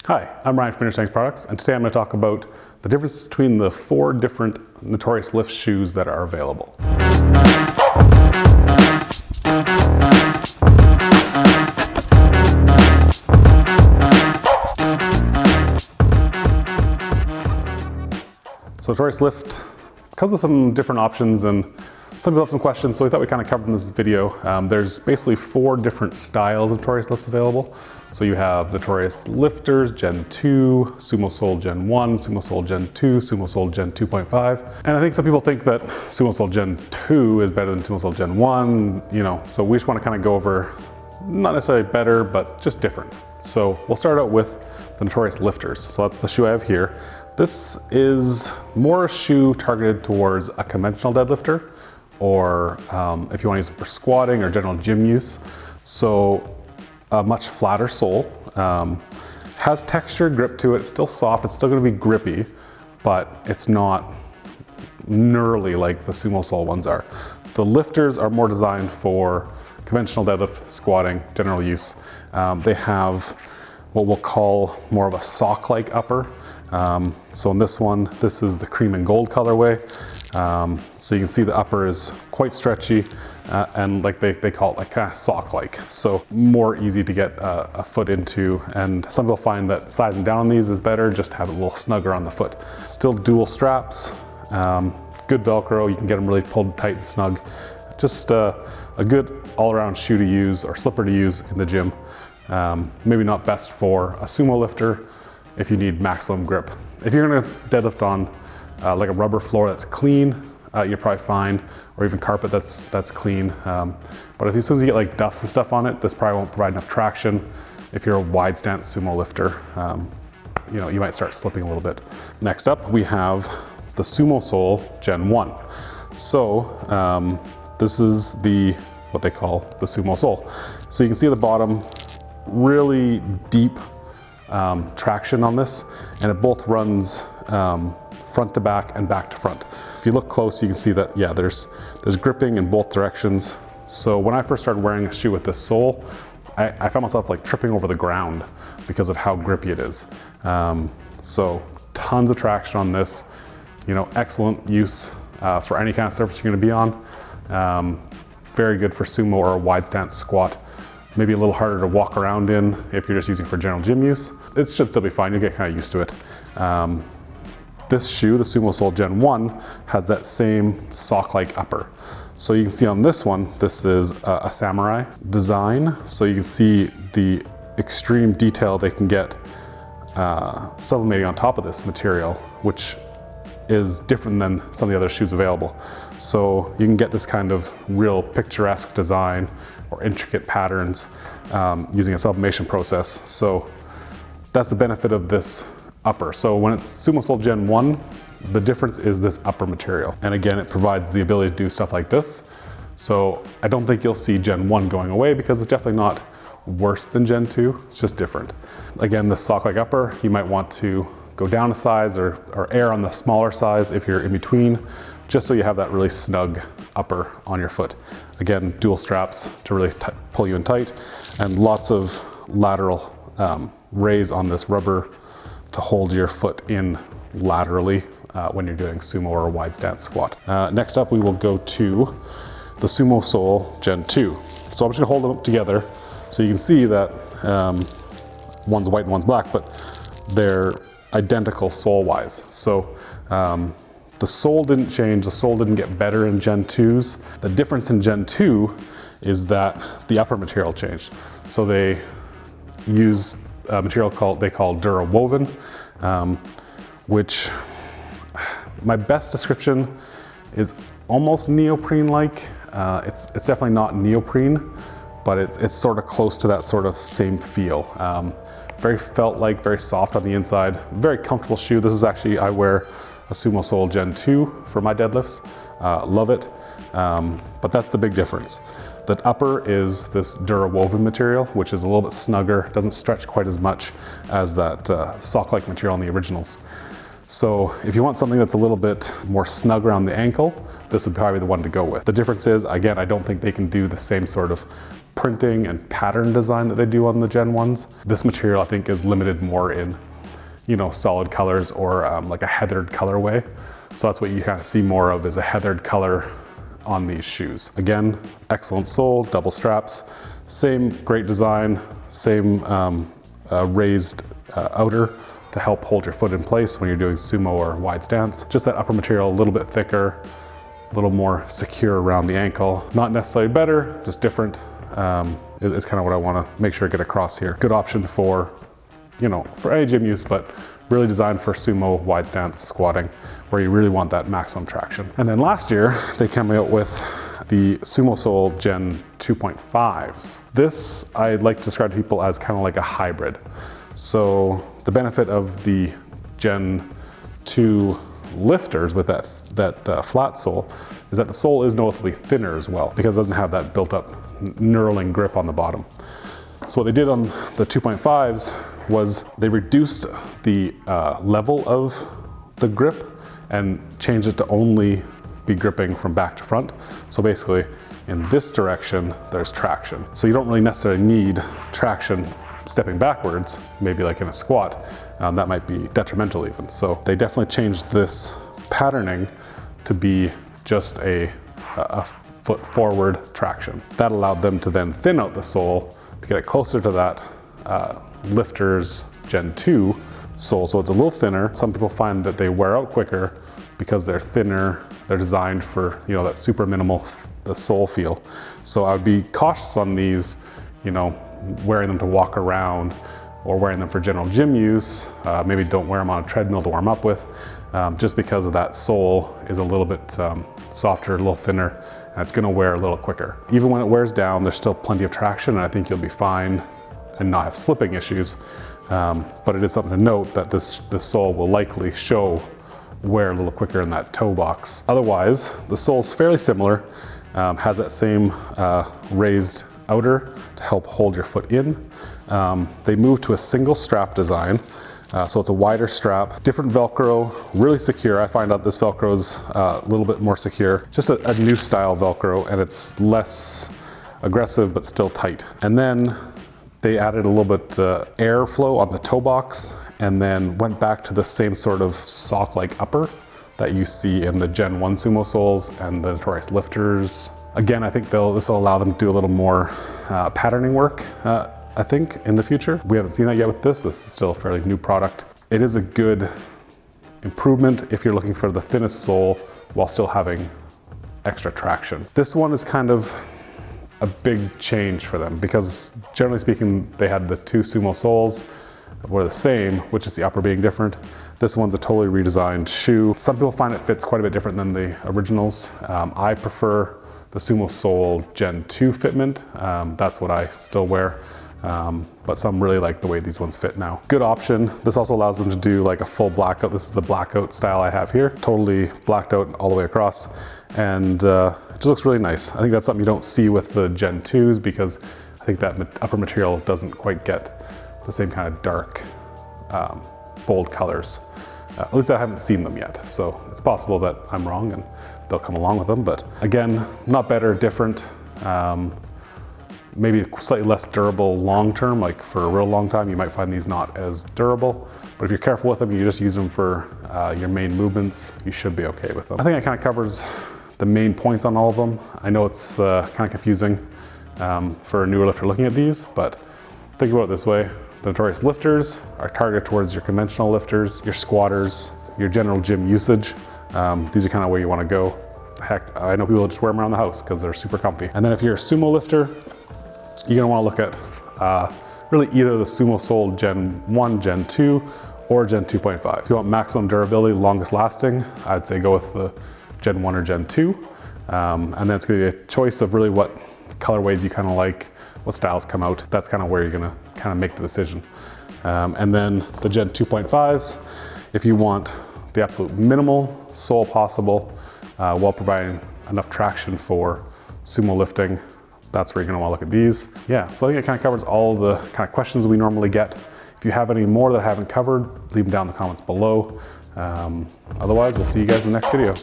Hi, I'm Ryan from Inner Strength Products, and today I'm going to talk about the difference between the 4 different Notorious Lift shoes that are available. So Notorious Lift comes with some different options, and some people have some questions, so we thought we'd kind of cover in this video. There's basically 4 different styles of Notorious Lifts available. So you have Notorious Lifters Gen 2, Sumo Soul Gen 1, Sumo Soul Gen 2, Sumo Soul Gen 2.5. And I think some people think that Sumo Soul Gen 2 is better than Sumo Soul Gen 1, so we just want to kind of go over, not necessarily better, but just different. So we'll start out with the Notorious Lifters. So that's the shoe I have here. This is more a shoe targeted towards a conventional deadlifter, or if you want to use it for squatting or general gym use. So a much flatter sole, has texture, grip to it, it's still soft, it's still going to be grippy, but it's not gnarly like the Sumo Soul ones are. The lifters are more designed for conventional deadlift, squatting, general use. They have what we'll call more of a sock-like upper. So in this one, this is the cream and gold colorway. So you can see the upper is quite stretchy, and like they call it like kind of sock-like. So more easy to get a foot into, and some people find that sizing down on these is better, just have it a little snugger on the foot. Still dual straps, good Velcro, you can get them really pulled tight and snug. Just a good all-around shoe to use or slipper to use in the gym. Maybe not best for a sumo lifter if you need maximum grip. If you're gonna deadlift on like a rubber floor that's clean, you're probably fine, or even carpet that's clean. But as soon as you get like dust and stuff on it, this probably won't provide enough traction. If you're a wide stance sumo lifter, you might start slipping a little bit. Next up, we have the Sumo Soul Gen 1. So this is what they call the Sumo Soul. So you can see at the bottom, really deep traction on this, and it both runs front to back and back to front. If you look close, you can see that, yeah, there's gripping in both directions. So when I first started wearing a shoe with this sole, I found myself like tripping over the ground because of how grippy it is. So tons of traction on this, excellent use for any kind of surface you're gonna be on. Very good for sumo or a wide stance squat. Maybe a little harder to walk around in if you're just using for general gym use. It should still be fine, you'll get kind of used to it. This shoe, the Sumo Soul Gen 1, has that same sock-like upper. So you can see on this one, this is a samurai design. So you can see the extreme detail they can get sublimating on top of this material, which is different than some of the other shoes available. So you can get this kind of real picturesque design or intricate patterns using a sublimation process. So that's the benefit of this upper. So when it's Sumo Soul Gen 1, the difference is this upper material. And again, it provides the ability to do stuff like this. So I don't think you'll see Gen 1 going away, because it's definitely not worse than Gen 2, it's just different. Again, the sock-like upper, you might want to go down a size or err on the smaller size if you're in between, just so you have that really snug upper on your foot. Again, dual straps to really pull you in tight, and lots of lateral raise on this rubber to hold your foot in laterally when you're doing sumo or a wide stance squat. Next up, we will go to the Sumo Soul Gen 2. So I'm just gonna hold them up together so you can see that one's white and one's black, but they're identical sole-wise. So the sole didn't change, the sole didn't get better in Gen 2s. The difference in Gen 2 is that the upper material changed. So they use a material they call Dura-Woven, which my best description is almost neoprene-like. It's definitely not neoprene, but it's sort of close to that sort of same feel. Very felt-like, very soft on the inside, very comfortable shoe. This is actually, I wear a Sumo Soul Gen 2 for my deadlifts. Love it, but that's the big difference. The upper is this Dura-Woven material, which is a little bit snugger, doesn't stretch quite as much as that sock-like material in the originals. So if you want something that's a little bit more snug around the ankle, this would probably be the one to go with. The difference is, again, I don't think they can do the same sort of printing and pattern design that they do on the Gen 1s. This material I think is limited more in, you know, solid colors or like a heathered colorway. So that's what you kind of see more of, is a heathered color on these shoes. Again, excellent sole, double straps, same great design, same raised outer to help hold your foot in place when you're doing sumo or wide stance. Just that upper material a little bit thicker, a little more secure around the ankle. Not necessarily better, just different. Is kind of what I want to make sure I get across here. Good option for, you know, for any gym use, but really designed for sumo, wide stance, squatting, where you really want that maximum traction. And then last year, they came out with the Sumo Soul Gen 2.5s. This I'd like to describe to people as kind of like a hybrid. So the benefit of the Gen 2 lifters with that flat sole is that the sole is noticeably thinner as well, because it doesn't have that built up knurling grip on the bottom. So what they did on the 2.5s was they reduced the level of the grip and changed it to only be gripping from back to front. So basically in this direction, there's traction. So you don't really necessarily need traction stepping backwards, maybe like in a squat. That might be detrimental even. So they definitely changed this patterning to be just a foot forward traction. That allowed them to then thin out the sole to get it closer to that Lifters Gen 2 sole. So it's a little thinner. Some people find that they wear out quicker because they're thinner. They're designed for, you know, that super minimal the sole feel. So I would be cautious on these, you know, wearing them to walk around or wearing them for general gym use. Maybe don't wear them on a treadmill to warm up with, just because of that sole is a little bit softer, a little thinner, and it's gonna wear a little quicker. Even when it wears down, there's still plenty of traction, and I think you'll be fine and not have slipping issues. But it is something to note that the sole will likely wear a little quicker in that toe box. Otherwise, the sole's fairly similar, has that same raised outer to help hold your foot in. They moved to a single strap design, so it's a wider strap, different Velcro, really secure. I find out this Velcro's a little bit more secure, just a new style Velcro, and it's less aggressive but still tight. And then they added a little bit airflow on the toe box, and then went back to the same sort of sock-like upper that you see in the Gen 1 Sumo soles and the Notorious Lifters. Again, I think this will allow them to do a little more patterning work, I think, in the future. We haven't seen that yet with this. This is still a fairly new product. It is a good improvement if you're looking for the thinnest sole while still having extra traction. This one is kind of a big change for them because generally speaking, they had the two Sumo soles were the same, which is the upper being different. This one's a totally redesigned shoe. Some people find it fits quite a bit different than the originals. I prefer the Sumo Soul Gen 2 fitment. That's what I still wear. But some really like the way these ones fit now. Good option. This also allows them to do like a full blackout. This is the blackout style I have here. Totally blacked out all the way across. And it just looks really nice. I think that's something you don't see with the Gen 2s because I think that upper material doesn't quite get the same kind of dark, bold colors. At least I haven't seen them yet. So it's possible that I'm wrong and they'll come along with them. But again, not better, different. Maybe slightly less durable long-term, like for a real long time, you might find these not as durable. But if you're careful with them, you just use them for your main movements, you should be okay with them. I think it kind of covers the main points on all of them. I know it's kind of confusing for a newer lifter looking at these, but think about it this way. The Notorious Lifters are targeted towards your conventional lifters, your squatters, your general gym usage. These are kind of where you want to go. Heck, I know people just wear them around the house because they're super comfy. And then if you're a sumo lifter, you're gonna wanna look at really either the Sumo Soul Gen 1, Gen 2, or Gen 2.5. If you want maximum durability, longest lasting, I'd say go with the Gen 1 or Gen 2. And then it's gonna be a choice of really what colorways you kind of like, what styles come out. That's kind of where you're gonna kind of make the decision. And then the Gen 2.5s, if you want the absolute minimal sole possible, while providing enough traction for sumo lifting, that's where you're gonna wanna look at these. Yeah, so I think it kind of covers all the kind of questions we normally get. If you have any more that I haven't covered, leave them down in the comments below. Otherwise, we'll see you guys in the next video.